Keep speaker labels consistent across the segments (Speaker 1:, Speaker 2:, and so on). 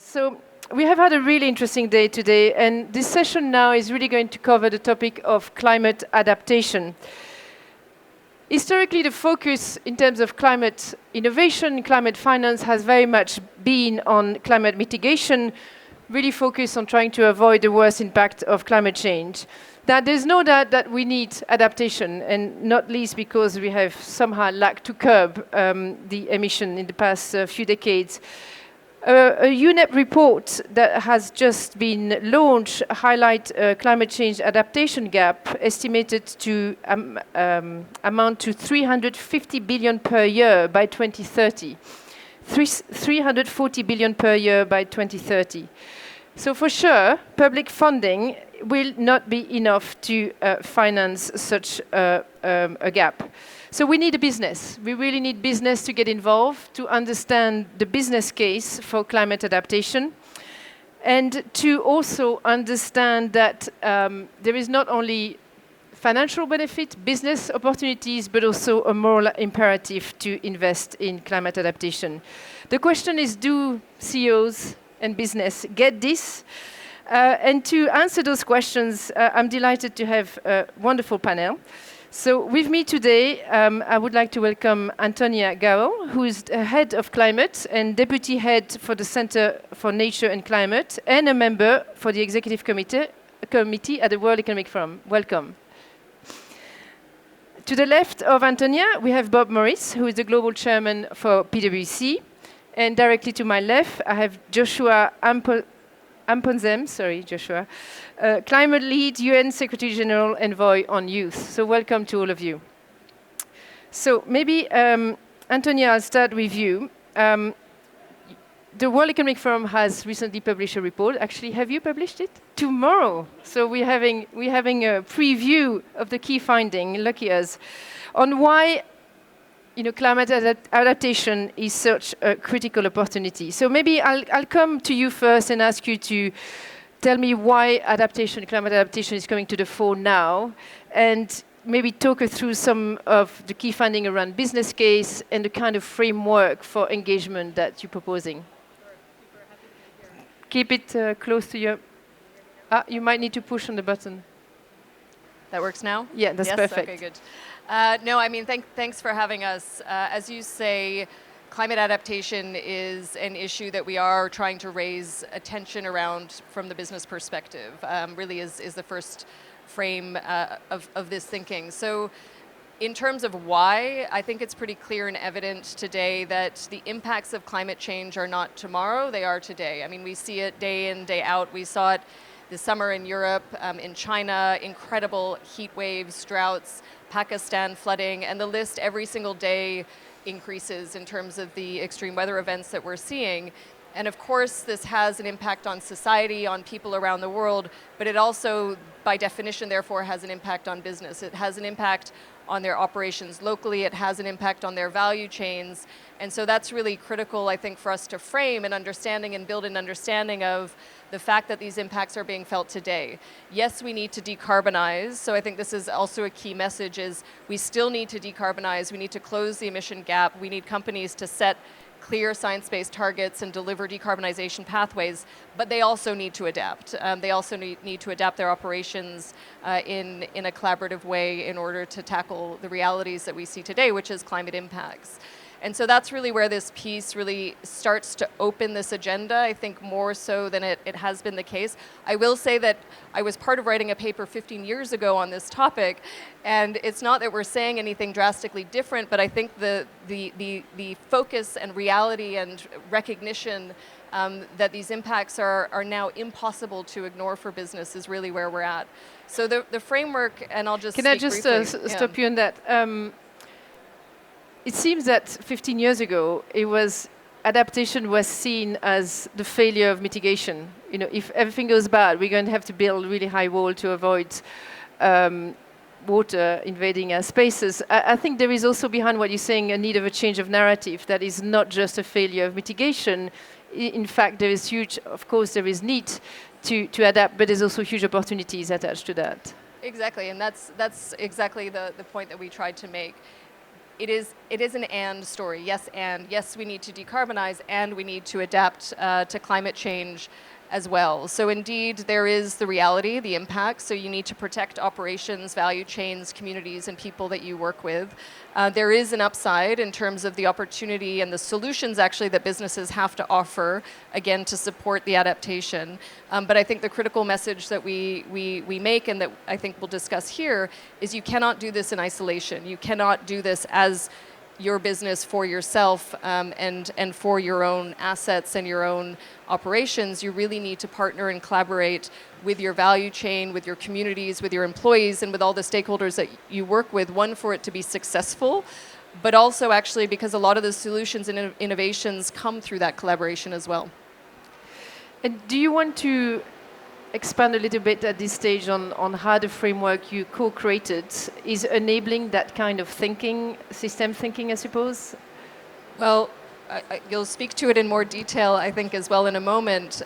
Speaker 1: So we have had a really interesting day today, and this session now is really going to cover the topic of climate adaptation. Historically, the focus in terms of climate innovation, climate finance has very much been on climate mitigation, really focused on trying to avoid the worst impact of climate change. That there's no doubt that we need adaptation, and not least because we have somehow lacked to curb the emission in the past few decades. A UNEP report that has just been launched highlights a climate change adaptation gap estimated to amount to 350 billion per year by 2030. 340 billion per year by 2030. So for sure, public funding will not be enough to finance such a gap. So we need a business. We really need business to get involved, to understand the business case for climate adaptation, and to also understand that there is not only financial benefit, business opportunities, but also a moral imperative to invest in climate adaptation. The question is, do CEOs and business get this? And to answer those questions, I'm delighted to have a wonderful panel. So with me today, I would like to welcome Antonia Gawel, who is head of climate and deputy head for the Center for Nature and Climate, and a member for the executive committee at the World Economic Forum. Welcome. To the left of Antonia, we have Bob Moritz, who is the global chairman for PwC. And directly to my left, I have Joshua Amponsem, climate lead, UN Secretary General Envoy on Youth. So welcome to all of you. So maybe, Antonia, I'll start with you. The World Economic Forum has recently published a report. Actually, have you published it? Tomorrow. So we're having a preview of the key finding, lucky us, on why climate adaptation is such a critical opportunity. So maybe I'll come to you first and ask you to tell me why climate adaptation is coming to the fore now, and maybe talk us through some of the key finding around business case and the kind of framework for engagement that you're proposing. Keep it close to your... you might need to push on the button.
Speaker 2: That works now?
Speaker 1: Yeah, that's perfect.
Speaker 2: Okay, good. No, I mean, thanks for having us. As you say, climate adaptation is an issue that we are trying to raise attention around from the business perspective. Really is the first frame of this thinking. So in terms of why, I think it's pretty clear and evident today that the impacts of climate change are not tomorrow, they are today. I mean, we see it day in, day out. We saw it this summer in Europe, in China, incredible heat waves, droughts, Pakistan flooding, and the list every single day increases in terms of the extreme weather events that we're seeing. And of course, this has an impact on society, on people around the world, but it also, by definition, therefore, has an impact on business. It has an impact on their operations locally, it has an impact on their value chains. And so that's really critical, I think, for us to frame an understanding and build an understanding of the fact that these impacts are being felt today. Yes, we need to decarbonize. So I think this is also a key message is we still need to decarbonize. We need to close the emission gap. We need companies to set clear science-based targets and deliver decarbonization pathways, but they also need to adapt. They also need to adapt their operations in a collaborative way in order to tackle the realities that we see today, which is climate impacts. And so that's really where this piece really starts to open this agenda, I think more so than it has been the case. I will say that I was part of writing a paper 15 years ago on this topic, and it's not that we're saying anything drastically different, but I think the focus and reality and recognition that these impacts are now impossible to ignore for business is really where we're at. So the framework, and I'll just
Speaker 1: Can I just stop you on that? It seems that 15 years ago, adaptation was seen as the failure of mitigation. If everything goes bad, we're going to have to build a really high wall to avoid water invading our spaces. I think there is also behind what you're saying a need of a change of narrative that is not just a failure of mitigation. In fact, there is there is need to adapt, but there's also huge opportunities attached to that.
Speaker 2: Exactly, and that's exactly the point that we tried to make. it is an and story. Yes, and yes, we need to decarbonize, and we need to adapt to climate change as well. So indeed, there is the reality, the impact. So you need to protect operations, value chains, communities, and people that you work with. There is an upside in terms of the opportunity and the solutions actually that businesses have to offer, again, to support the adaptation. But I think the critical message that we make and that I think we'll discuss here is you cannot do this in isolation. You cannot do this as your business for yourself and for your own assets and your own operations. You really need to partner and collaborate with your value chain, with your communities, with your employees, and with all the stakeholders that you work with, one, for it to be successful, but also actually because a lot of the solutions and innovations come through that collaboration as well.
Speaker 1: And do you want to expand a little bit at this stage on how the framework you co-created is enabling that kind of thinking, system thinking, I suppose?
Speaker 2: Well, you'll speak to it in more detail, I think, as well in a moment.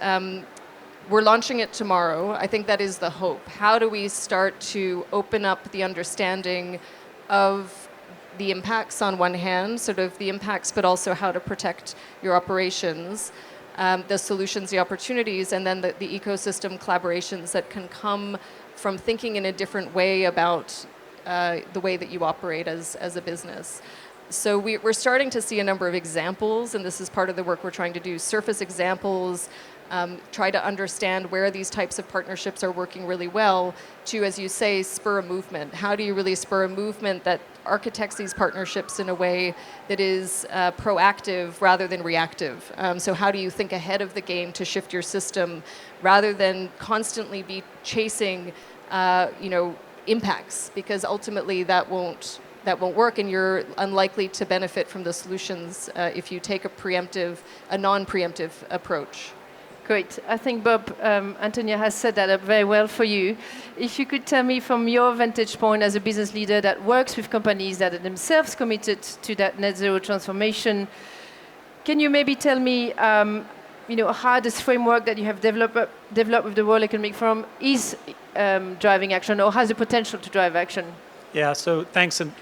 Speaker 2: We're launching it tomorrow. I think that is the hope. How do we start to open up the understanding of the impacts on one hand, sort of the impacts, but also how to protect your operations, the solutions, the opportunities, and then the ecosystem collaborations that can come from thinking in a different way about the way that you operate as a business. So we're starting to see a number of examples, and this is part of the work we're trying to do, surface examples, try to understand where these types of partnerships are working really well to, as you say, spur a movement. How do you really spur a movement that architects these partnerships in a way that is proactive rather than reactive? So how do you think ahead of the game to shift your system rather than constantly be chasing impacts, because ultimately that won't work, and you're unlikely to benefit from the solutions if you take a non-preemptive approach.
Speaker 1: Great. I think, Bob, Antonia has set that up very well for you. If you could tell me from your vantage point as a business leader that works with companies that are themselves committed to that net zero transformation, can you maybe tell me how this framework that you have developed with the World Economic Forum is driving action or has the potential to drive action?
Speaker 3: Yeah, so thanks and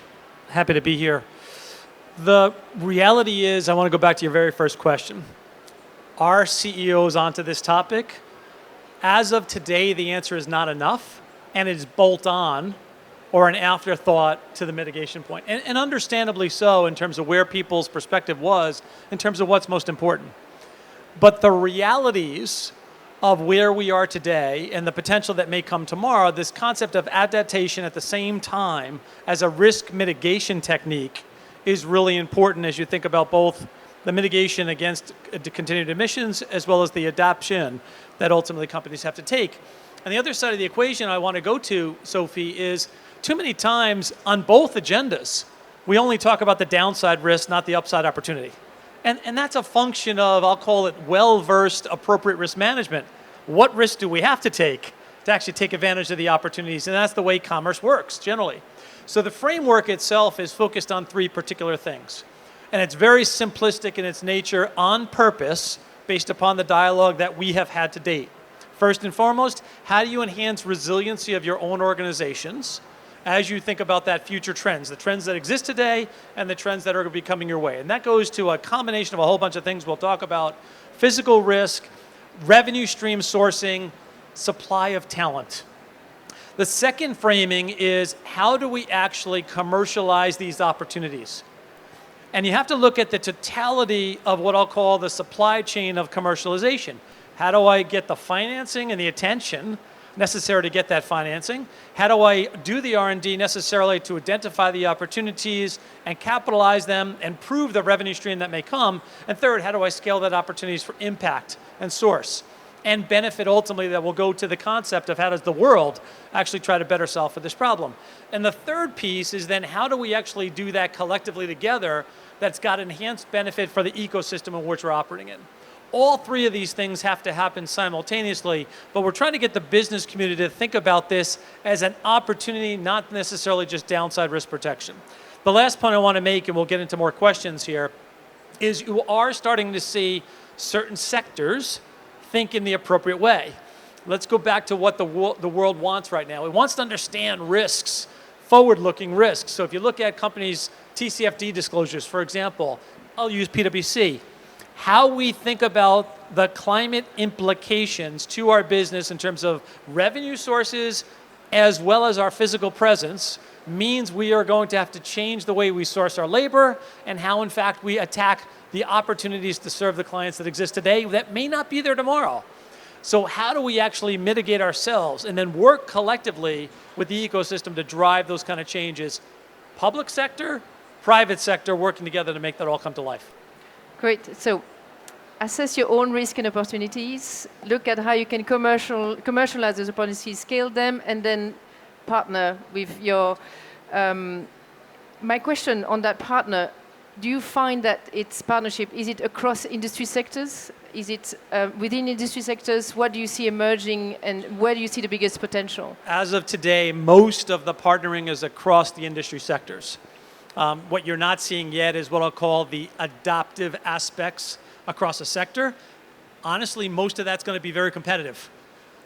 Speaker 3: happy to be here. The reality is, I want to go back to your very first question. Are CEOs onto this topic? As of today, the answer is not enough, and it's bolt on or an afterthought to the mitigation point. And understandably so in terms of where people's perspective was in terms of what's most important. But the realities of where we are today and the potential that may come tomorrow, this concept of adaptation at the same time as a risk mitigation technique is really important as you think about both the mitigation against continued emissions as well as the adaptation that ultimately companies have to take. And the other side of the equation I want to go to, Sophie, is too many times on both agendas, we only talk about the downside risk, not the upside opportunity. And that's a function of, I'll call it well-versed, appropriate risk management. What risk do we have to take to actually take advantage of the opportunities? And that's the way commerce works, generally. So the framework itself is focused on three particular things. And it's very simplistic in its nature on purpose based upon the dialogue that we have had to date. First and foremost, how do you enhance resiliency of your own organizations as you think about that future trends, the trends that exist today and the trends that are going to be coming your way? And that goes to a combination of a whole bunch of things we'll talk about: physical risk, revenue stream sourcing, supply of talent. The second framing is how do we actually commercialize these opportunities? And you have to look at the totality of what I'll call the supply chain of commercialization. How do I get the financing and the attention necessary to get that financing? How do I do the R&D necessarily to identify the opportunities and capitalize them and prove the revenue stream that may come? And third, how do I scale that opportunities for impact and source and benefit ultimately that will go to the concept of how does the world actually try to better solve for this problem? And the third piece is then how do we actually do that collectively together that's got enhanced benefit for the ecosystem in which we're operating in? All three of these things have to happen simultaneously, but we're trying to get the business community to think about this as an opportunity, not necessarily just downside risk protection. The last point I want to make, and we'll get into more questions here, is you are starting to see certain sectors think in the appropriate way. Let's go back to what the world wants right now. It wants to understand risks forward-looking risks. So if you look at companies' TCFD disclosures, for example, I'll use PwC. How we think about the climate implications to our business in terms of revenue sources as well as our physical presence means we are going to have to change the way we source our labor and how, in fact, we attack the opportunities to serve the clients that exist today that may not be there tomorrow. So how do we actually mitigate ourselves and then work collectively with the ecosystem to drive those kind of changes? Public sector, private sector working together to make that all come to life.
Speaker 1: Great. So assess your own risk and opportunities, look at how you can commercialize those opportunities, scale them, and then partner with your... my question on that partner, do you find that it's partnership, is it across industry sectors? Is it within industry sectors? What do you see emerging and where do you see the biggest potential?
Speaker 3: As of today, most of the partnering is across the industry sectors. What you're not seeing yet is what I'll call the adaptive aspects across a sector. Honestly, most of that's going to be very competitive.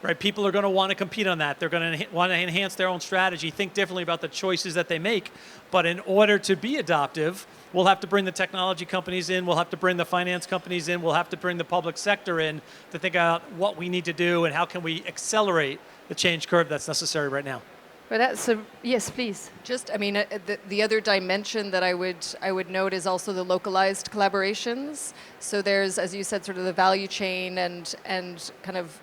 Speaker 3: Right? People are going to want to compete on that. They're going to want to enhance their own strategy, think differently about the choices that they make. But in order to be adaptive, we'll have to bring the technology companies in, we'll have to bring the finance companies in, we'll have to bring the public sector in to think about what we need to do and how can we accelerate the change curve that's necessary right now.
Speaker 1: Well, that's a, yes, please.
Speaker 2: Just, I mean, the other dimension that I would note is also the localized collaborations. So there's, as you said, sort of the value chain and kind of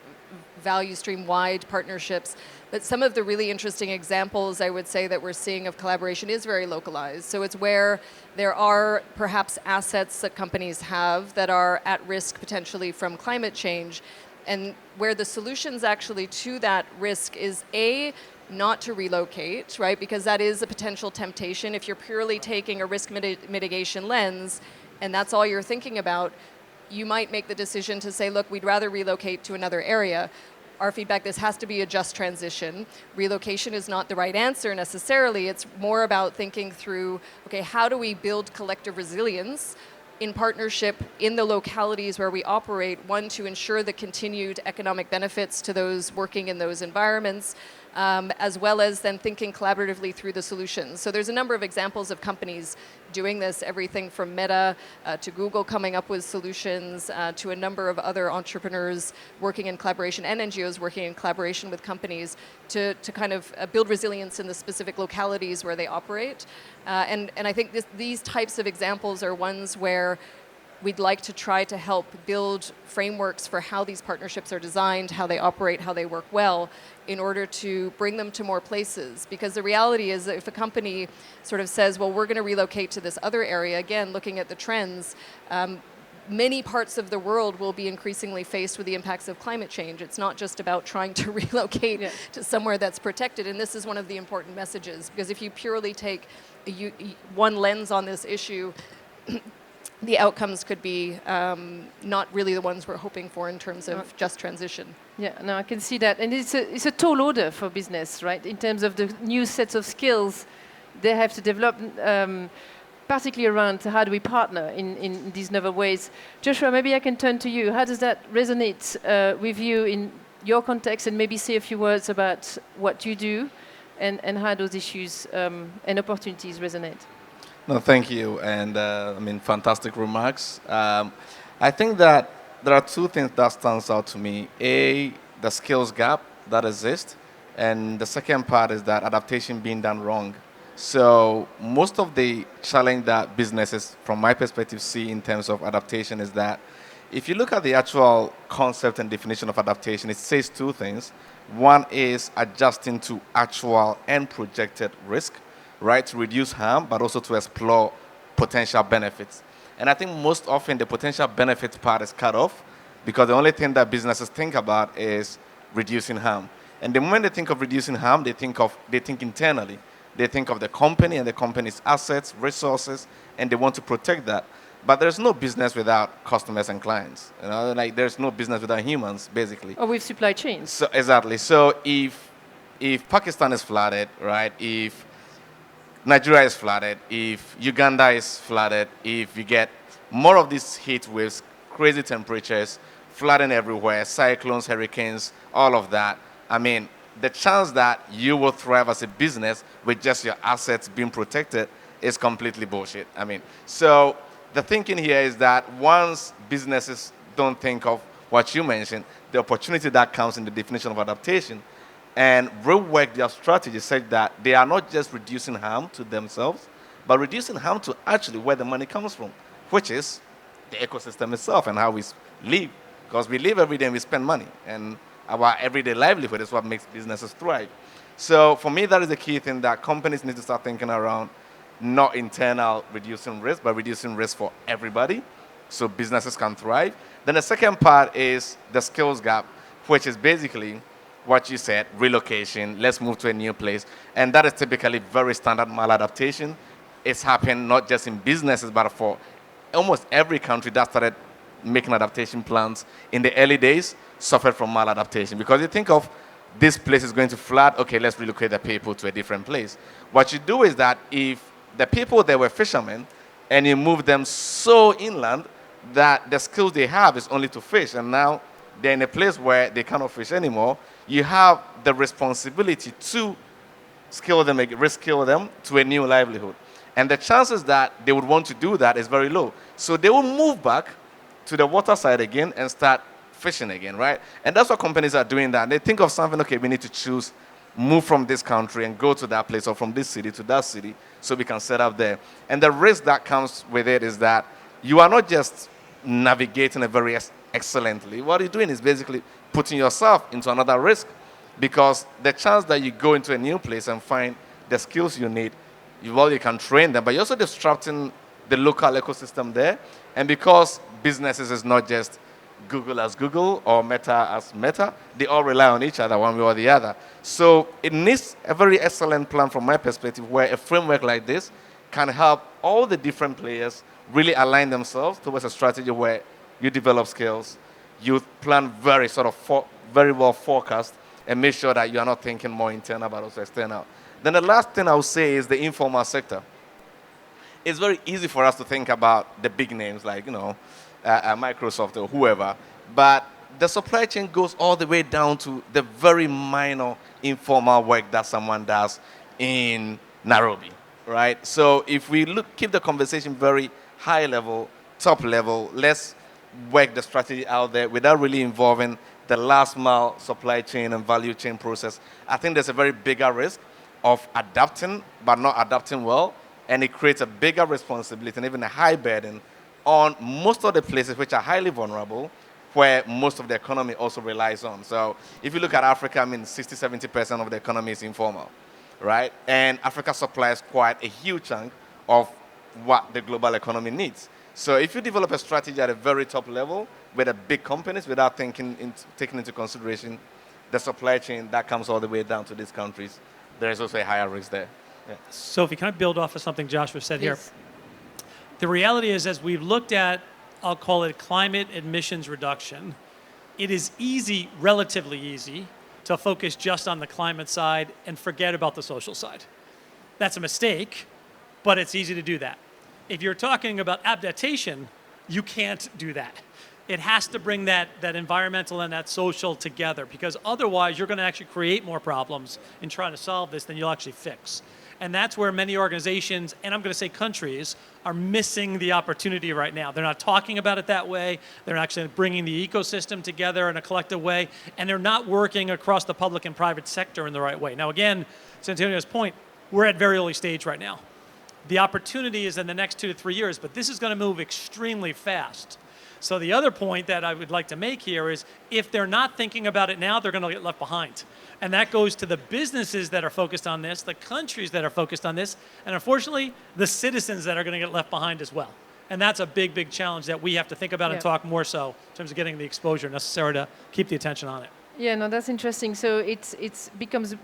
Speaker 2: value stream wide partnerships. But some of the really interesting examples I would say that we're seeing of collaboration is very localized. So it's where there are perhaps assets that companies have that are at risk potentially from climate change, and where the solutions actually to that risk is not to relocate, right? Because that is a potential temptation. If you're purely taking a risk mitigation lens and that's all you're thinking about, you might make the decision to say, look, we'd rather relocate to another area. Our feedback, this has to be a just transition. Relocation is not the right answer necessarily. It's more about thinking through, okay, how do we build collective resilience in partnership in the localities where we operate, one, to ensure the continued economic benefits to those working in those environments, as well as then thinking collaboratively through the solutions. So there's a number of examples of companies doing this, everything from Meta to Google coming up with solutions, to a number of other entrepreneurs working in collaboration and NGOs working in collaboration with companies to kind of build resilience in the specific localities where they operate. And I think these types of examples are ones where we'd like to try to help build frameworks for how these partnerships are designed, how they operate, how they work well, in order to bring them to more places. Because the reality is that if a company sort of says, well, we're going to relocate to this other area, again, looking at the trends, many parts of the world will be increasingly faced with the impacts of climate change. It's not just about trying to relocate to somewhere that's protected. And this is one of the important messages, because if you purely take one lens on this issue, the outcomes could be not really the ones we're hoping for in terms of just transition.
Speaker 1: Yeah, no, I can see that. And it's a tall order for business, right? In terms of the new sets of skills they have to develop, particularly around how do we partner in these novel ways. Joshua, maybe I can turn to you. How does that resonate with you in your context, and maybe say a few words about what you do and how those issues and opportunities resonate?
Speaker 4: No, thank you, and I mean, fantastic remarks. I think that there are two things that stands out to me. A, the skills gap that exists, and the second part is that adaptation being done wrong. So most of the challenge that businesses, from my perspective, see in terms of adaptation is that if you look at the actual concept and definition of adaptation, it says two things. One is adjusting to actual and projected risk, right, to reduce harm, but also to explore potential benefits. And I think most often the potential benefits part is cut off because the only thing that businesses think about is reducing harm. And the moment they think of reducing harm, they think internally. They think of the company and the company's assets, resources, and they want to protect that. But there's no business without customers and clients. You know, like there's no business without humans, basically.
Speaker 1: Or with supply chains.
Speaker 4: So exactly. So if Pakistan is flooded, right? If Nigeria is flooded, if Uganda is flooded, if you get more of these heat waves, crazy temperatures, flooding everywhere, cyclones, hurricanes, all of that, I mean, the chance that you will thrive as a business with just your assets being protected is completely bullshit. I mean, so the thinking here is that once businesses don't think of what you mentioned, the opportunity that comes in the definition of adaptation, and rework their strategy such that they are not just reducing harm to themselves, but reducing harm to actually where the money comes from, which is the ecosystem itself and how we live. Because we live every day and we spend money, and our everyday livelihood is what makes businesses thrive. So for me, that is the key thing that companies need to start thinking around, not internal reducing risk, but reducing risk for everybody so businesses can thrive. Then the second part is the skills gap, which is basically what you said, relocation, let's move to a new place. And that is typically very standard maladaptation. It's happened not just in businesses, but for almost every country that started making adaptation plans in the early days suffered from maladaptation. Because you think of this place is going to flood, okay, let's relocate the people to a different place. What you do is that if the people there were fishermen and you move them so inland that the skills they have is only to fish, and now they're in a place where they cannot fish anymore, you have the responsibility to reskill them to a new livelihood. And the chances that they would want to do that is very low. So they will move back to the water side again and start fishing again, right? And that's what companies are doing that. They think of something, okay, we need to choose, move from this country and go to that place, or from this city to that city so we can set up there. And the risk that comes with it is that you are not just navigating it very excellently. What you're doing is basically putting yourself into another risk, because the chance that you go into a new place and find the skills you need, you can train them, but you're also disrupting the local ecosystem there. And because businesses is not just Google as Google or Meta as Meta, they all rely on each other one way or the other. So it needs a very excellent plan from my perspective, where a framework like this can help all the different players really align themselves towards a strategy where you develop skills, you plan very well forecast, and make sure that you are not thinking more internal but also external. Then the last thing I would say is the informal sector. It's very easy for us to think about the big names like, Microsoft or whoever, but the supply chain goes all the way down to the very minor informal work that someone does in Nairobi, right? So if we keep the conversation very high level, top level, let's work the strategy out there without really involving the last mile supply chain and value chain process. I think there's a very bigger risk of adapting, but not adapting well, and it creates a bigger responsibility and even a high burden on most of the places which are highly vulnerable, where most of the economy also relies on. So if you look at Africa, 60-70% of the economy is informal, right? And Africa supplies quite a huge chunk of what the global economy needs. So if you develop a strategy at a very top level with the big companies without taking into consideration the supply chain that comes all the way down to these countries, there is also a higher risk there. Yeah.
Speaker 3: Sophie, can I build off of something Joshua said here?
Speaker 1: Please.
Speaker 3: The reality is, as we've looked at, I'll call it climate emissions reduction, it is easy, relatively easy, to focus just on the climate side and forget about the social side. That's a mistake, but it's easy to do that. If you're talking about adaptation, you can't do that. It has to bring that environmental and that social together, because otherwise you're going to actually create more problems in trying to solve this than you'll actually fix. And that's where many organizations, and I'm going to say countries, are missing the opportunity right now. They're not talking about it that way. They're actually bringing the ecosystem together in a collective way, and they're not working across the public and private sector in the right way. Now, again, to Antonia's point, we're at very early stage right now. The opportunity is in the next 2 to 3 years, but this is going to move extremely fast. So the other point that I would like to make here is, if they're not thinking about it now, they're going to get left behind. And that goes to the businesses that are focused on this, the countries that are focused on this, and unfortunately, the citizens that are going to get left behind as well. And that's a big, big challenge that we have to think about and talk more so in terms of getting the exposure necessary to keep the attention on it.
Speaker 1: Yeah, no, that's interesting. So it becomes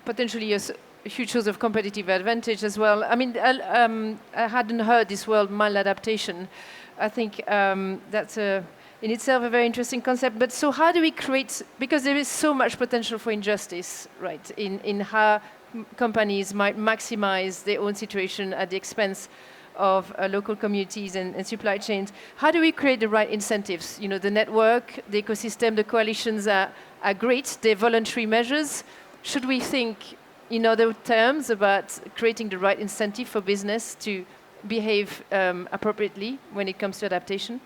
Speaker 1: potentially a huge source of competitive advantage as well. I mean, I hadn't heard this word maladaptation. I think that's in itself a very interesting concept. But so how do we create, because there is so much potential for injustice, right, in how companies might maximize their own situation at the expense of local communities and supply chains. How do we create the right incentives? The network, the ecosystem, the coalitions are great. They're voluntary measures. should we think in other terms about creating the right incentive for business to behave appropriately when it comes to adaptation?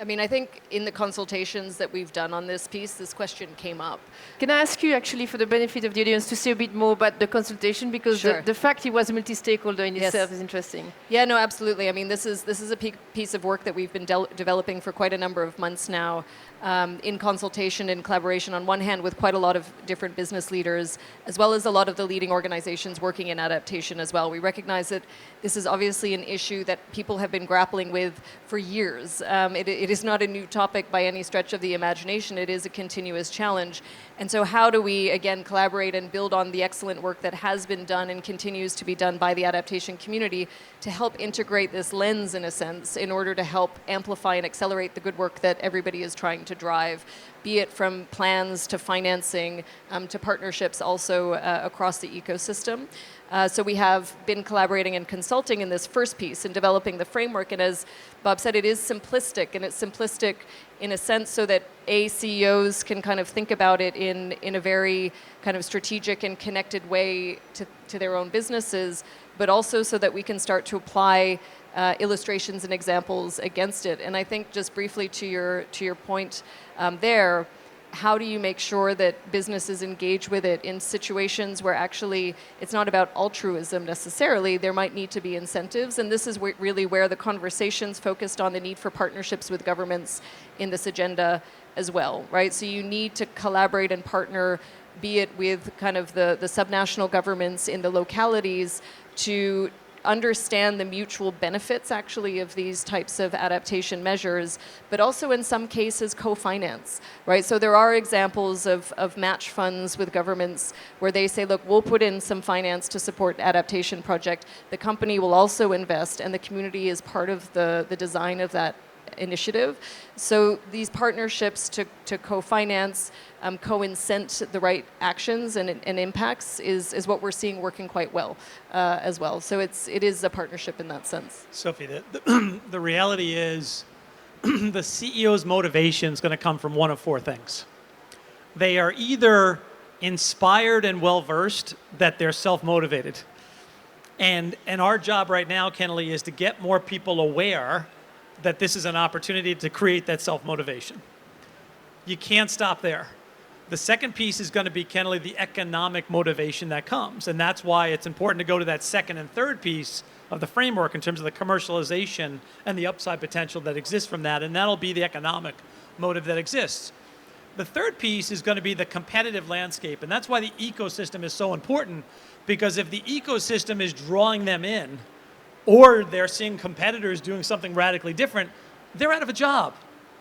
Speaker 2: I mean, I think in the consultations that we've done on this piece, this question came up.
Speaker 1: Can I ask you, actually, for the benefit of the audience, to say a bit more about the consultation? Because
Speaker 2: Sure.
Speaker 1: the fact it was a multi-stakeholder in
Speaker 2: Yes.
Speaker 1: itself is interesting.
Speaker 2: Yeah, no, absolutely. I mean, this is a piece of work that we've been developing for quite a number of months now, in consultation and collaboration, on one hand, with quite a lot of different business leaders, as well as a lot of the leading organizations working in adaptation as well. We recognize that this is obviously an issue that people have been grappling with for years. It is not a new topic by any stretch of the imagination. It is a continuous challenge. And so how do we, again, collaborate and build on the excellent work that has been done and continues to be done by the adaptation community to help integrate this lens, in a sense, in order to help amplify and accelerate the good work that everybody is trying to drive, be it from plans to financing to partnerships also across the ecosystem. So we have been collaborating and consulting in this first piece in developing the framework. And as Bob said, it is simplistic, and it's simplistic in a sense so that CEOs can kind of think about it in a very kind of strategic and connected way to their own businesses, but also so that we can start to apply illustrations and examples against it. And I think just briefly to your point there, how do you make sure that businesses engage with it in situations where actually it's not about altruism necessarily? There might need to be incentives, and this is really where the conversations focused on the need for partnerships with governments in this agenda as well, right? So you need to collaborate and partner, be it with kind of the subnational governments in the localities, to understand the mutual benefits actually of these types of adaptation measures, but also in some cases co-finance, right? So there are examples of match funds with governments where they say, look, we'll put in some finance to support adaptation project. The company will also invest, and the community is part of the design of that initiative. So these partnerships to co-finance, co-incent the right actions and impacts is what we're seeing working quite well as well. So it is a partnership in that sense.
Speaker 3: Sophie, the reality is the CEO's motivation is going to come from one of four things. They are either inspired and well-versed that they're self-motivated. And our job right now, Kennelly, is to get more people aware that this is an opportunity to create that self-motivation. You can't stop there. The second piece is going to be, Kennelly, the economic motivation that comes. And that's why it's important to go to that second and third piece of the framework in terms of the commercialization and the upside potential that exists from that. And that'll be the economic motive that exists. The third piece is going to be the competitive landscape. And that's why the ecosystem is so important, because if the ecosystem is drawing them in, or they're seeing competitors doing something radically different, they're out of a job.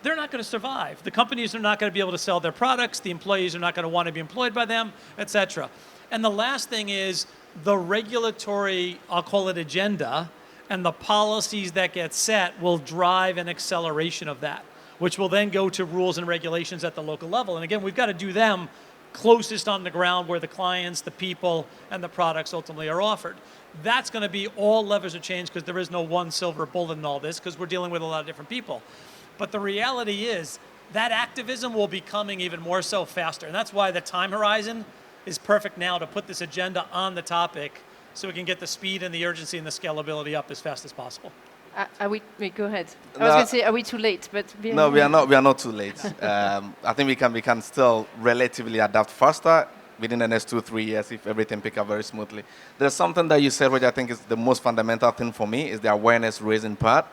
Speaker 3: They're not going to survive. The companies are not going to be able to sell their products. The employees are not going to want to be employed by them, et cetera. And the last thing is the regulatory, I'll call it agenda, and the policies that get set will drive an acceleration of that, which will then go to rules and regulations at the local level. And again, we've got to do them closest on the ground where the clients, the people, and the products ultimately are offered. That's going to be all levers of change, because there is no one silver bullet in all this, because we're dealing with a lot of different people. But the reality is that activism will be coming even more so faster. And that's why the time horizon is perfect now to put this agenda on the topic so we can get the speed and the urgency and the scalability up as fast as possible.
Speaker 1: Wait, go ahead. I was going to say, are we too late? But
Speaker 4: No, we are not. We are not too late. I think we can still relatively adapt faster within the next 2-3 years if everything picks up very smoothly. There's something that you said which I think is the most fundamental thing for me, is the awareness raising part.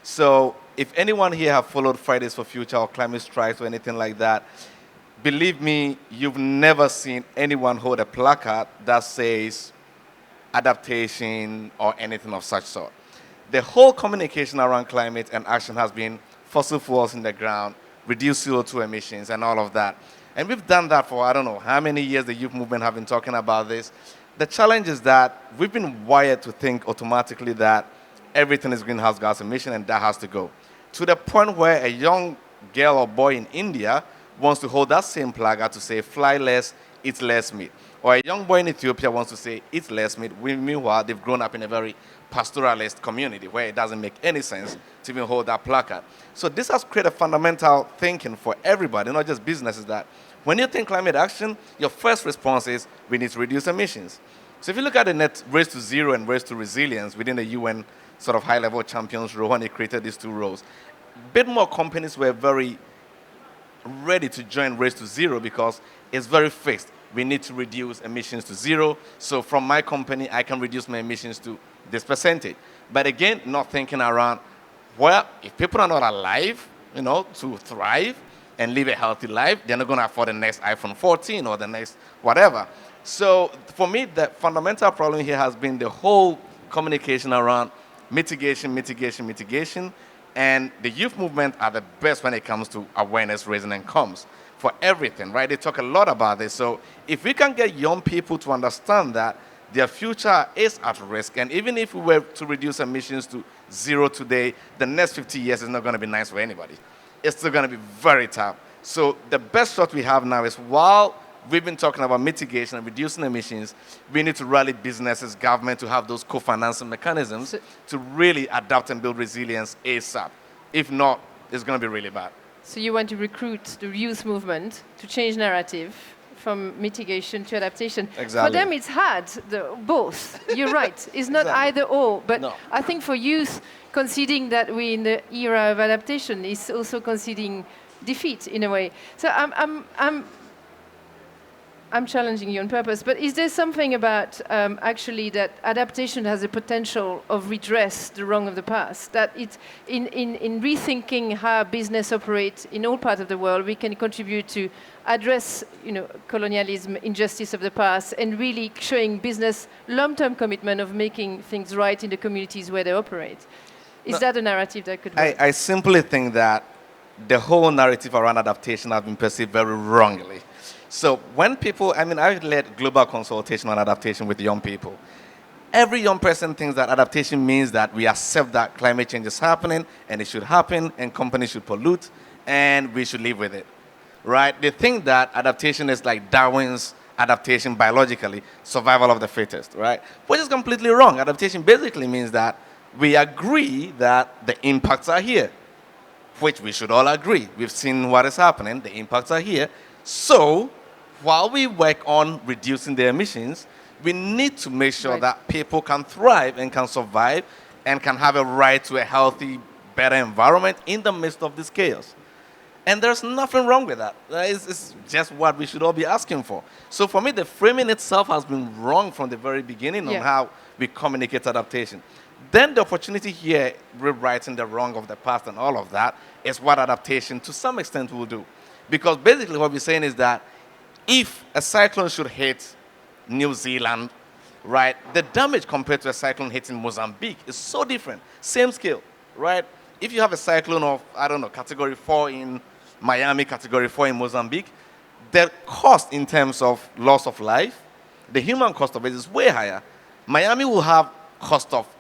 Speaker 4: So if anyone here have followed Fridays for Future or climate strikes or anything like that, believe me, you've never seen anyone hold a placard that says adaptation or anything of such sort. The whole communication around climate and action has been fossil fuels in the ground, reduce CO2 emissions and all of that. And we've done that for I don't know how many years. The youth movement have been talking about this. The challenge is that we've been wired to think automatically that everything is greenhouse gas emission and that has to go. To the point where a young girl or boy in India wants to hold that same placard to say fly less, eat less meat. Or a young boy in Ethiopia wants to say eat less meat. Meanwhile, they've grown up in a very pastoralist community where it doesn't make any sense to even hold that placard. So this has created fundamental thinking for everybody, not just businesses, that When you think climate action, your first response is we need to reduce emissions. So if you look at the net race to zero and race to resilience within the UN sort of high-level champions role when they created these two roles, a bit more companies were very ready to join race to zero because it's very fixed. We need to reduce emissions to zero. So from my company, I can reduce my emissions to this percentage. But again, not thinking around, well, if people are not alive, to thrive and live a healthy life, they're not going to afford the next iPhone 14 or the next whatever. So for me, the fundamental problem here has been the whole communication around mitigation, mitigation, mitigation. And the youth movement are the best when it comes to awareness raising and comms for everything, right? They talk a lot about this. So if we can get young people to understand that their future is at risk, and even if we were to reduce emissions to zero today, the next 50 years is not going to be nice for anybody. It's still going to be very tough. So the best shot we have now is while we've been talking about mitigation and reducing emissions, we need to rally businesses, government to have those co-financing mechanisms to really adapt and build resilience ASAP. If not, it's going to be really bad.
Speaker 1: So you want to recruit the youth movement to change narrative from mitigation to adaptation.
Speaker 4: Exactly.
Speaker 1: For them, it's hard, both. You're right. It's not either or. But
Speaker 4: no.
Speaker 1: I think for youth, conceding that we're in the era of adaptation is also conceding defeat in a way. So I'm challenging you on purpose, but is there something about actually that adaptation has a potential of redress the wrong of the past? That it's in rethinking how business operates in all parts of the world, we can contribute to address colonialism, injustice of the past, and really showing business long-term commitment of making things right in the communities where they operate. Is that a narrative that could work?
Speaker 4: I simply think that the whole narrative around adaptation has been perceived very wrongly. So when people, I led global consultation on adaptation with young people. Every young person thinks that adaptation means that we accept that climate change is happening and it should happen and companies should pollute and we should live with it, right? They think that adaptation is like Darwin's adaptation biologically, survival of the fittest, right? Which is completely wrong. Adaptation basically means that we agree that the impacts are here, which we should all agree. We've seen what is happening, the impacts are here. So while we work on reducing the emissions, we need to make sure that people can thrive and can survive and can have a right to a healthy, better environment in the midst of this chaos. And there's nothing wrong with that. It's just what we should all be asking for. So for me, the framing itself has been wrong from the very beginning on how we communicate adaptation. Then the opportunity here, rewriting the wrong of the past and all of that, is what adaptation to some extent will do. Because basically what we're saying is that if a cyclone should hit New Zealand, right, the damage compared to a cyclone hitting Mozambique is so different. Same scale, right? If you have a cyclone of, category 4 in Miami, category 4 in Mozambique, the cost in terms of loss of life, the human cost of it is way higher. Miami will have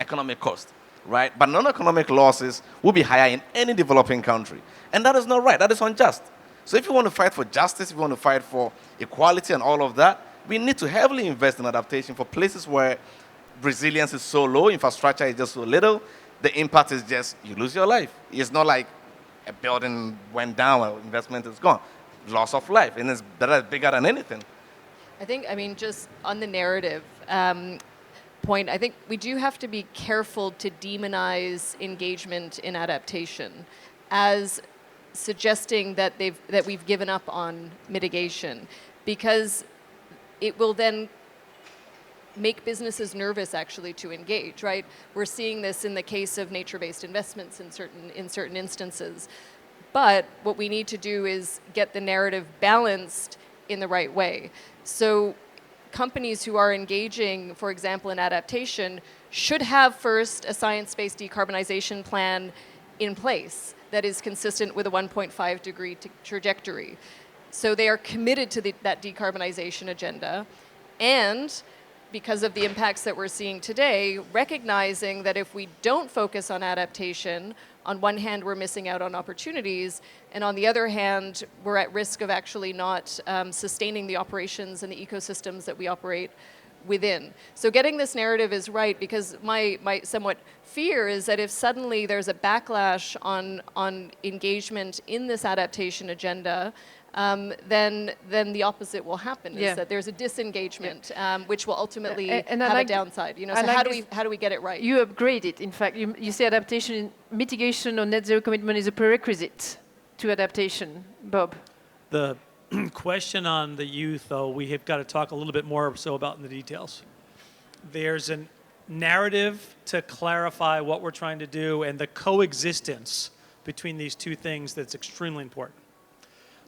Speaker 4: economic cost, right? But non-economic losses will be higher in any developing country. And that is not right. That is unjust. So if you want to fight for justice, if you want to fight for equality and all of that, we need to heavily invest in adaptation for places where resilience is so low, infrastructure is just so little, the impact is just you lose your life. It's not like a building went down or investment is gone. Loss of life, and that is bigger than anything.
Speaker 2: I think, just on the narrative point, I think we do have to be careful to demonize engagement in adaptation as suggesting that we've given up on mitigation, because it will then make businesses nervous actually to engage, right? We're seeing this in the case of nature-based investments in certain instances. But what we need to do is get the narrative balanced in the right way. So companies who are engaging, for example, in adaptation, should have first a science-based decarbonization plan in place that is consistent with a 1.5 degree trajectory. So they are committed to that decarbonization agenda, and because of the impacts that we're seeing today, recognizing that if we don't focus on adaptation, on one hand, we're missing out on opportunities, and on the other hand, we're at risk of actually not sustaining the operations and the ecosystems that we operate within. So getting this narrative is right, because my somewhat fear is that if suddenly there's a backlash on engagement in this adaptation agenda, then the opposite will happen.
Speaker 1: Yeah.
Speaker 2: Is that there's a disengagement, which will ultimately
Speaker 1: And I
Speaker 2: have
Speaker 1: like
Speaker 2: a downside. You know,
Speaker 1: I
Speaker 2: so
Speaker 1: like
Speaker 2: how do we get it right?
Speaker 1: You upgrade it. In fact, you say adaptation, mitigation, or net zero commitment is a prerequisite to adaptation. Bob.
Speaker 3: The question on the youth, though, we have got to talk a little bit more so about in the details. There's a narrative to clarify what we're trying to do and the coexistence between these two things that's extremely important.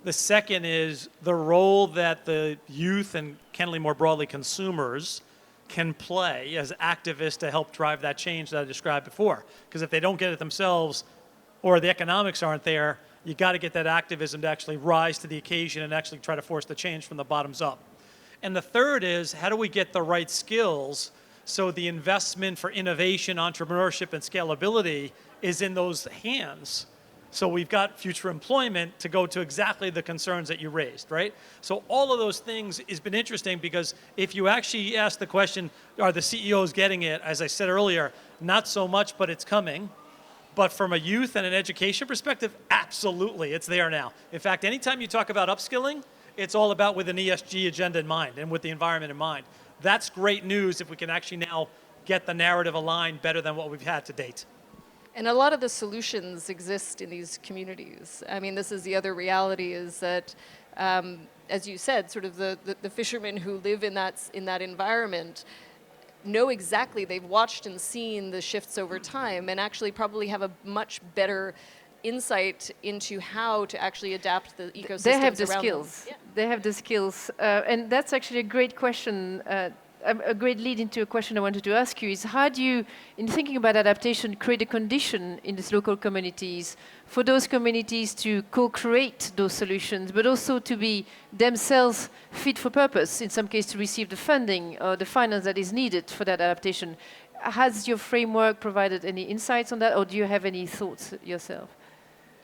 Speaker 3: The second is the role that the youth and candidly more broadly consumers can play as activists to help drive that change that I described before. Because if they don't get it themselves or the economics aren't there, you got to get that activism to actually rise to the occasion and actually try to force the change from the bottoms up. And the third is, how do we get the right skills so the investment for innovation, entrepreneurship, and scalability is in those hands? So we've got future employment to go to exactly the concerns that you raised, right? So all of those things has been interesting because if you actually ask the question, are the CEOs getting it? As I said earlier, not so much, but it's coming. But from a youth and an education perspective, absolutely, it's there now. In fact, anytime you talk about upskilling, it's all about with an ESG agenda in mind and with the environment in mind. That's great news if we can actually now get the narrative aligned better than what we've had to date.
Speaker 2: And a lot of the solutions exist in these communities. I mean, this is the other reality is that, as you said, sort of the fishermen who live in that environment know exactly, they've watched and seen the shifts over time and actually probably have a much better insight into how to actually adapt the ecosystems
Speaker 1: They have the
Speaker 2: around
Speaker 1: skills.
Speaker 2: them.
Speaker 1: They have the skills. And that's actually a great question, a great lead into a question I wanted to ask you is how do you, in thinking about adaptation, create a condition in these local communities for those communities to co-create those solutions, but also to be themselves fit for purpose, in some case to receive the funding or the finance that is needed for that adaptation. Has your framework provided any insights on that, or do you have any thoughts yourself?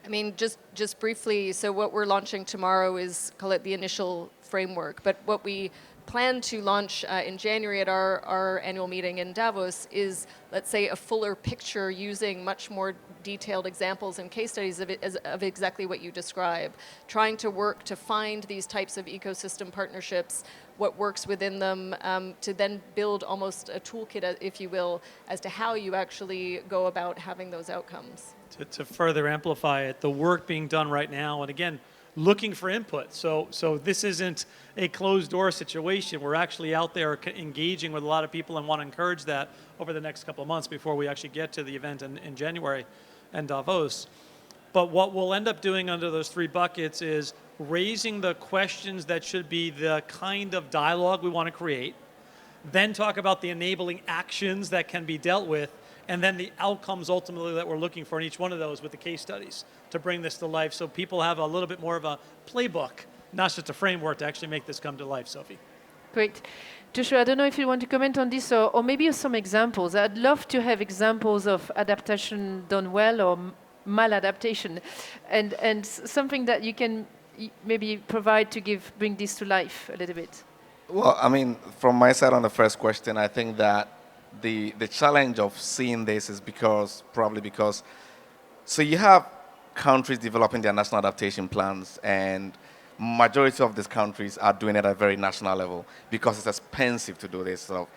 Speaker 2: I mean, just briefly, so what we're launching tomorrow is, call it the initial framework, but what we plan to launch in January at our annual meeting in Davos is, let's say, a fuller picture using much more detailed examples and case studies of exactly what you describe, trying to work to find these types of ecosystem partnerships, what works within them, to then build almost a toolkit, if you will, as to how you actually go about having those outcomes.
Speaker 3: To further amplify it, the work being done right now, and again, looking for input. So this isn't a closed door situation. We're actually out there engaging with a lot of people and want to encourage that over the next couple of months before we actually get to the event in January in Davos. But what we'll end up doing under those three buckets is raising the questions that should be the kind of dialogue we want to create, then talk about the enabling actions that can be dealt with, and then the outcomes ultimately that we're looking for in each one of those with the case studies to bring this to life so people have a little bit more of a playbook, not just a framework to actually make this come to life, Sophie.
Speaker 1: Great. Joshua, I don't know if you want to comment on this or maybe some examples. I'd love to have examples of adaptation done well or maladaptation and something that you can maybe provide to bring this to life a little bit.
Speaker 4: Well, I mean, from my side on the first question, I think that the challenge of seeing this is probably because, so you have countries developing their national adaptation plans, and majority of these countries are doing it at a very national level because it's expensive to do this. So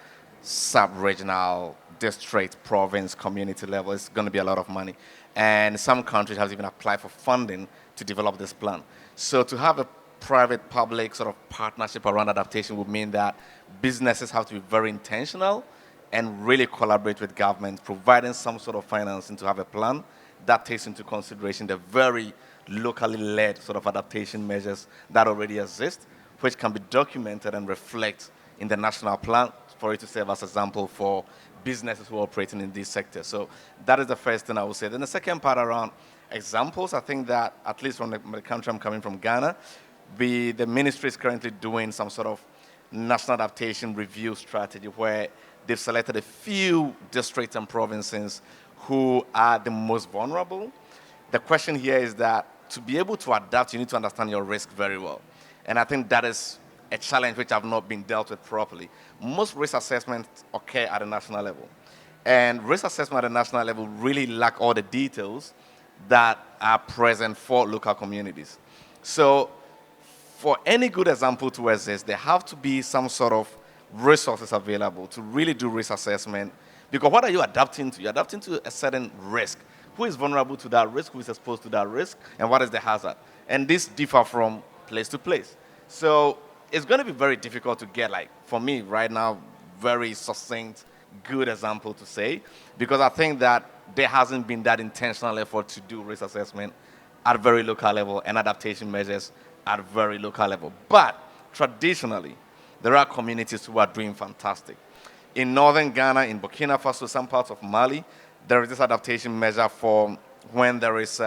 Speaker 4: sub-regional, district, province, community level, it's going to be a lot of money. And some countries have even applied for funding to develop this plan. So to have a private-public sort of partnership around adaptation would mean that businesses have to be very intentional and really collaborate with government, providing some sort of financing to have a plan that takes into consideration the very locally led sort of adaptation measures that already exist, which can be documented and reflect in the national plan for it to serve as example for businesses who are operating in this sector. So that is the first thing I would say. Then the second part around examples, I think that at least from the country I'm coming from, Ghana, the ministry is currently doing some sort of national adaptation review strategy where they've selected a few districts and provinces who are the most vulnerable. The question here is that to be able to adapt, you need to understand your risk very well. And I think that is a challenge which have not been dealt with properly. Most risk assessments occur at a national level. And risk assessment at a national level really lack all the details that are present for local communities. So for any good example to exist, there have to be some sort of resources available to really do risk assessment. Because what are you adapting to? You're adapting to a certain risk. Who is vulnerable to that risk? Who is exposed to that risk? And what is the hazard? And this differ from place to place. So it's going to be very difficult to get, like, for me right now, very succinct, good example to say, because I think that there hasn't been that intentional effort to do risk assessment at a very local level and adaptation measures at a very local level. But traditionally, there are communities who are doing fantastic. In northern Ghana, in Burkina Faso, some parts of Mali, there is this adaptation measure for when there is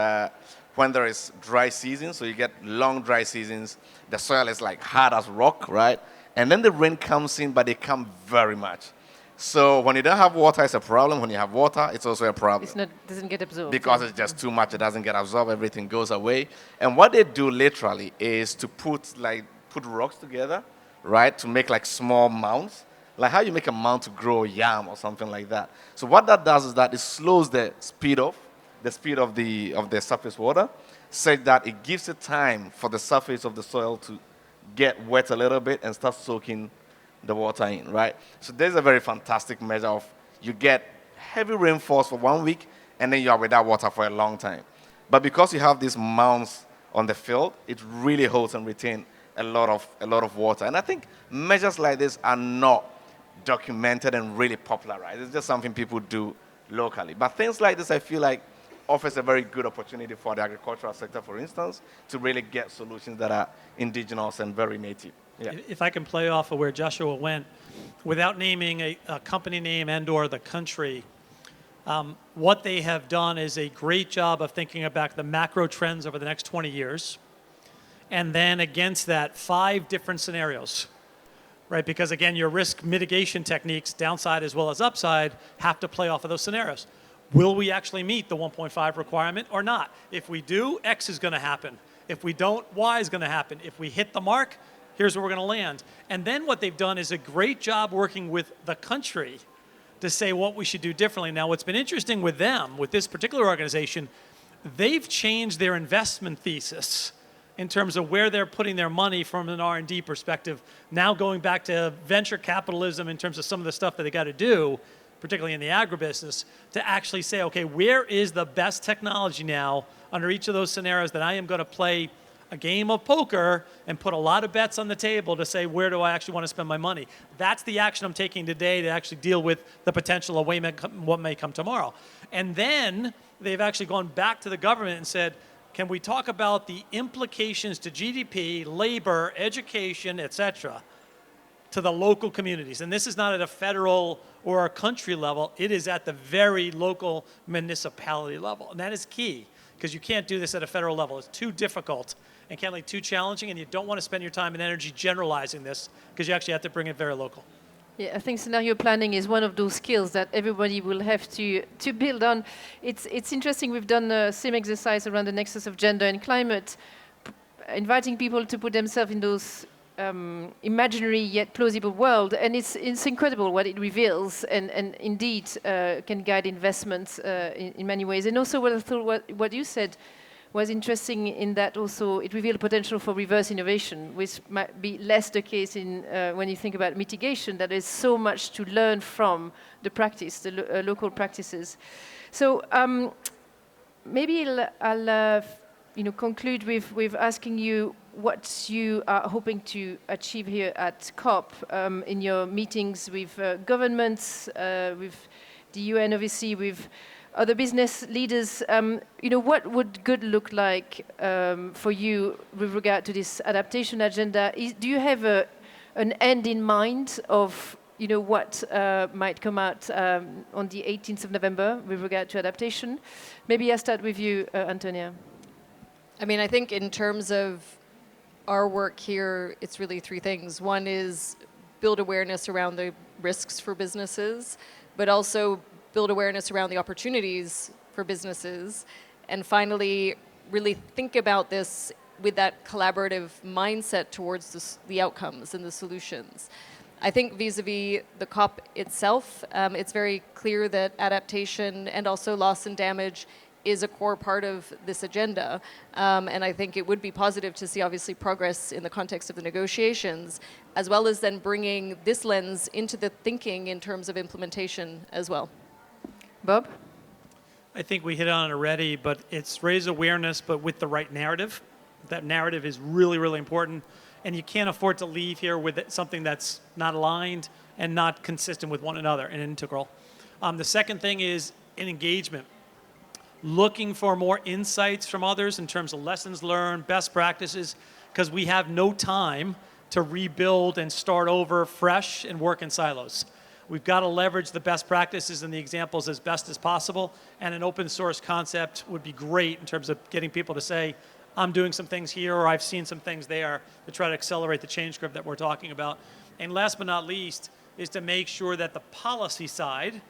Speaker 4: dry season. So you get long dry seasons. The soil is like hard as rock, right? And then the rain comes in, but they come very much. So when you don't have water, it's a problem. When you have water, it's also a problem.
Speaker 1: It's not, doesn't get absorbed.
Speaker 4: Because it's just too much. It doesn't get absorbed. Everything goes away. And what they do literally is to put rocks together, right, to make like small mounds. Like how you make a mound to grow yam or something like that. So what that does is that it slows the speed of the surface water, such that it gives it time for the surface of the soil to get wet a little bit and start soaking the water in, right? So there's a very fantastic measure of you get heavy rainfalls for 1 week and then you are without water for a long time. But because you have these mounds on the field, it really holds and retains a lot of water. And I think measures like this are not documented and really popularized. It's just something people do locally. But things like this, I feel like, offers a very good opportunity for the agricultural sector, for instance, to really get solutions that are indigenous and very native. Yeah.
Speaker 3: If I can play off of where Joshua went, without naming a company name and or the country, what they have done is a great job of thinking about the macro trends over the next 20 years, and then against that, 5 different scenarios. Right, because again, your risk mitigation techniques, downside as well as upside, have to play off of those scenarios. Will we actually meet the 1.5 requirement or not? If we do, X is going to happen. If we don't, Y is going to happen. If we hit the mark, here's where we're going to land. And then what they've done is a great job working with the country to say what we should do differently. Now, what's been interesting with them, with this particular organization, they've changed their investment thesis in terms of where they're putting their money from an R&D perspective. Now going back to venture capitalism in terms of some of the stuff that they got to do, particularly in the agribusiness, to actually say, okay, where is the best technology now under each of those scenarios that I am going to play a game of poker and put a lot of bets on the table to say, where do I actually want to spend my money? That's the action I'm taking today to actually deal with the potential of what may come tomorrow. And then they've actually gone back to the government and said, can we talk about the implications to GDP, labor, education, et cetera, to the local communities? And this is not at a federal or a country level. It is at the very local municipality level. And that is key, because you can't do this at a federal level. It's too difficult and candidly too challenging, and you don't want to spend your time and energy generalizing this, because you actually have to bring it very local.
Speaker 1: Yeah, I think scenario planning is one of those skills that everybody will have to build on. It's interesting, we've done the same exercise around the nexus of gender and climate, inviting people to put themselves in those imaginary yet plausible world, and it's incredible what it reveals, and indeed can guide investments in many ways. And also what I thought what you said was interesting in that also it revealed potential for reverse innovation, which might be less the case in when you think about mitigation, that there's so much to learn from the practice, the local practices. So maybe I'll conclude with asking you what you are hoping to achieve here at COP in your meetings with governments, with the UN, obviously, with other business leaders. What would good look like for you with regard to this adaptation agenda? Do you have an end in mind of what might come out on the 18th of November with regard to adaptation? Maybe I'll start with you, Antonia.
Speaker 2: I mean, I think in terms of our work here, it's really 3 things. One is build awareness around the risks for businesses, but also build awareness around the opportunities for businesses. And finally, really think about this with that collaborative mindset towards the outcomes and the solutions. I think vis-a-vis the COP itself, it's very clear that adaptation and also loss and damage is a core part of this agenda. And I think it would be positive to see, obviously, progress in the context of the negotiations, as well as then bringing this lens into the thinking in terms of implementation as well.
Speaker 1: Bob?
Speaker 3: I think we hit on it already, but it's raise awareness, but with the right narrative. That narrative is really, really important. And you can't afford to leave here with something that's not aligned and not consistent with one another and integral. The second thing is in engagement. Looking for more insights from others in terms of lessons learned, best practices, because we have no time to rebuild and start over fresh and work in silos. We've got to leverage the best practices and the examples as best as possible, and an open source concept would be great in terms of getting people to say, I'm doing some things here, or I've seen some things there, to try to accelerate the change curve that we're talking about. And last but not least is to make sure that the policy side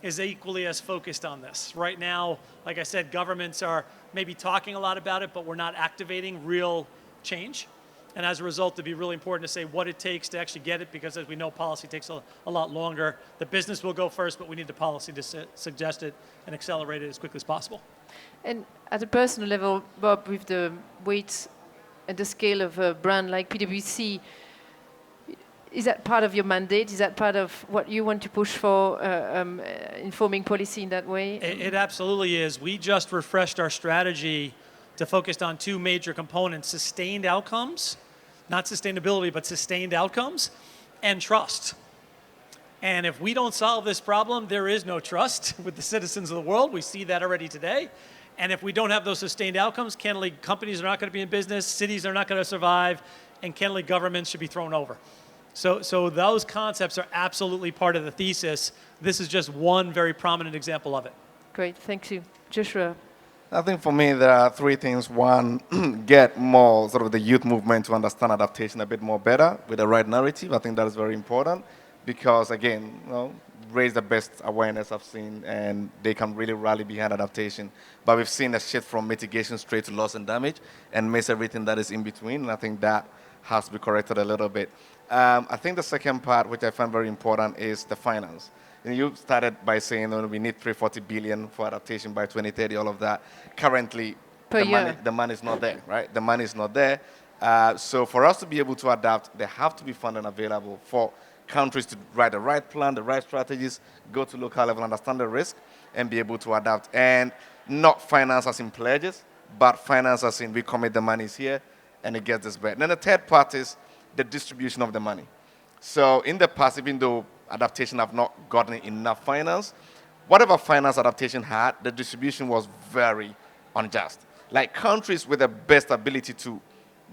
Speaker 3: is equally as focused on this. Right now, like I said, governments are maybe talking a lot about it, but we're not activating real change. And as a result, it'd be really important to say what it takes to actually get it, because as we know, policy takes a lot longer. The business will go first, but we need the policy to suggest it and accelerate it as quickly as possible.
Speaker 1: And at a personal level, Bob, with the weight and the scale of a brand like PwC, is that part of your mandate? Is that part of what you want to push for, informing policy in that way?
Speaker 3: It absolutely is. We just refreshed our strategy to focus on two major components: sustained outcomes, not sustainability, but sustained outcomes, and trust. And if we don't solve this problem, there is no trust with the citizens of the world. We see that already today. And if we don't have those sustained outcomes, candidly, companies are not going to be in business, cities are not going to survive, and candidly, governments should be thrown over. So those concepts are absolutely part of the thesis. This is just one very prominent example of it.
Speaker 1: Great, thank you. Joshua?
Speaker 4: I think for me, there are three things. One, get more sort of the youth movement to understand adaptation a bit more better with the right narrative. I think that is very important because, again, raise the best awareness I've seen, and they can really rally behind adaptation. But we've seen a shift from mitigation straight to loss and damage and miss everything that is in between, and I think that has to be corrected a little bit. I think the second part, which I find very important, is the finance. You started by saying we need 340 billion for adaptation by 2030, all of that. Currently, the money is not there, right? The money is not there. So for us to be able to adapt, there have to be funding available for countries to write the right plan, the right strategies, go to local level, understand the risk, and be able to adapt. And not finance as in pledges, but finance as in we commit the money is here, and it gets this back. Then the third part is the distribution of the money. So in the past, even though adaptation have not gotten enough finance, whatever finance adaptation had, the distribution was very unjust. Like countries with the best ability to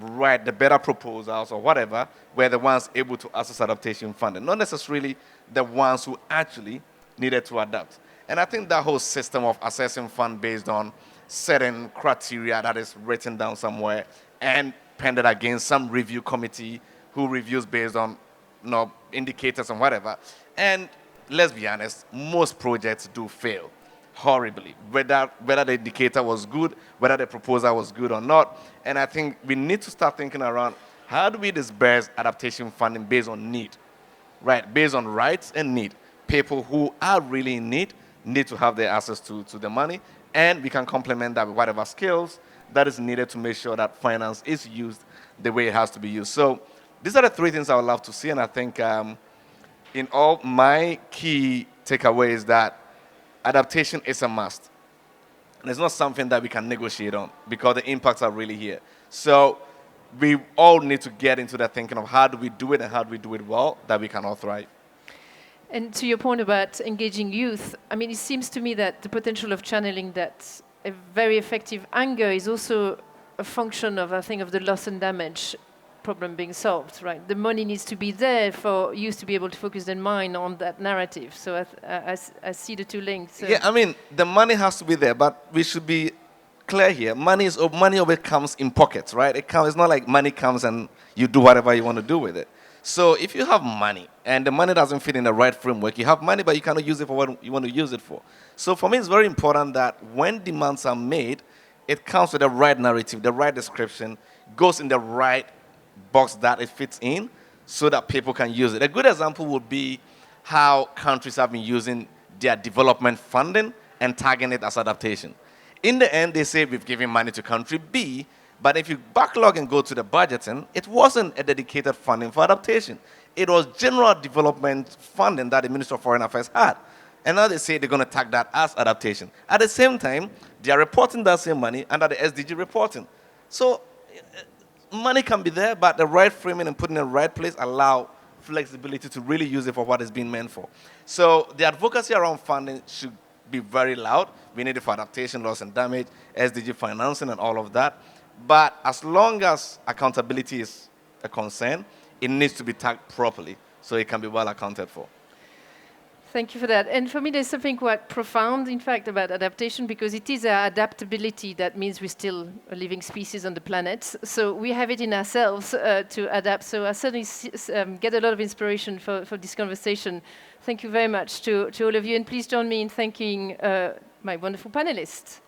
Speaker 4: write the better proposals or whatever were the ones able to access adaptation funding, not necessarily the ones who actually needed to adapt. And I think that whole system of assessing fund based on certain criteria that is written down somewhere and pended against some review committee who reviews based on indicators and whatever. And let's be honest, most projects do fail horribly, whether the indicator was good, whether the proposal was good or not. And I think we need to start thinking around how do we disperse adaptation funding based on need, right? Based on rights and need. People who are really in need to have their access to the money, and we can complement that with whatever skills that is needed to make sure that finance is used the way it has to be used. So these are the three things I would love to see, and I think in all, my key takeaway is that adaptation is a must. And it's not something that we can negotiate on because the impacts are really here. So we all need to get into that thinking of how do we do it and how do we do it well that we can all thrive.
Speaker 1: And to your point about engaging youth, I mean, it seems to me that the potential of channeling that a very effective anger is also a function of, I think, of the loss and damage problem being solved, right? The money needs to be there for youth to be able to focus their mind on that narrative. So I see the two links.
Speaker 4: Yeah, I mean, the money has to be there, but we should be clear here. Money always comes in pockets, right? It's not like money comes and you do whatever you want to do with it. So if you have money and the money doesn't fit in the right framework, you have money, but you cannot use it for what you want to use it for. So for me, it's very important that when demands are made, it comes with the right narrative, the right description, goes in the right box that it fits in so that people can use it. A good example would be how countries have been using their development funding and tagging it as adaptation. In the end, they say we've given money to country B, but if you backlog and go to the budgeting, it wasn't a dedicated funding for adaptation. It was general development funding that the Minister of Foreign Affairs had. And now they say they're going to tag that as adaptation. At the same time, they are reporting that same money under the SDG reporting. So money can be there, but the right framing and putting it in the right place allow flexibility to really use it for what it's being meant for. So the advocacy around funding should be very loud. We need it for adaptation, loss and damage, SDG financing and all of that. But as long as accountability is a concern, it needs to be tagged properly so it can be well accounted for.
Speaker 1: Thank you for that. And for me, there's something quite profound, in fact, about adaptation, because it is our adaptability that means we're still a living species on the planet. So we have it in ourselves to adapt. So I certainly get a lot of inspiration for this conversation. Thank you very much to all of you. And please join me in thanking my wonderful panelists.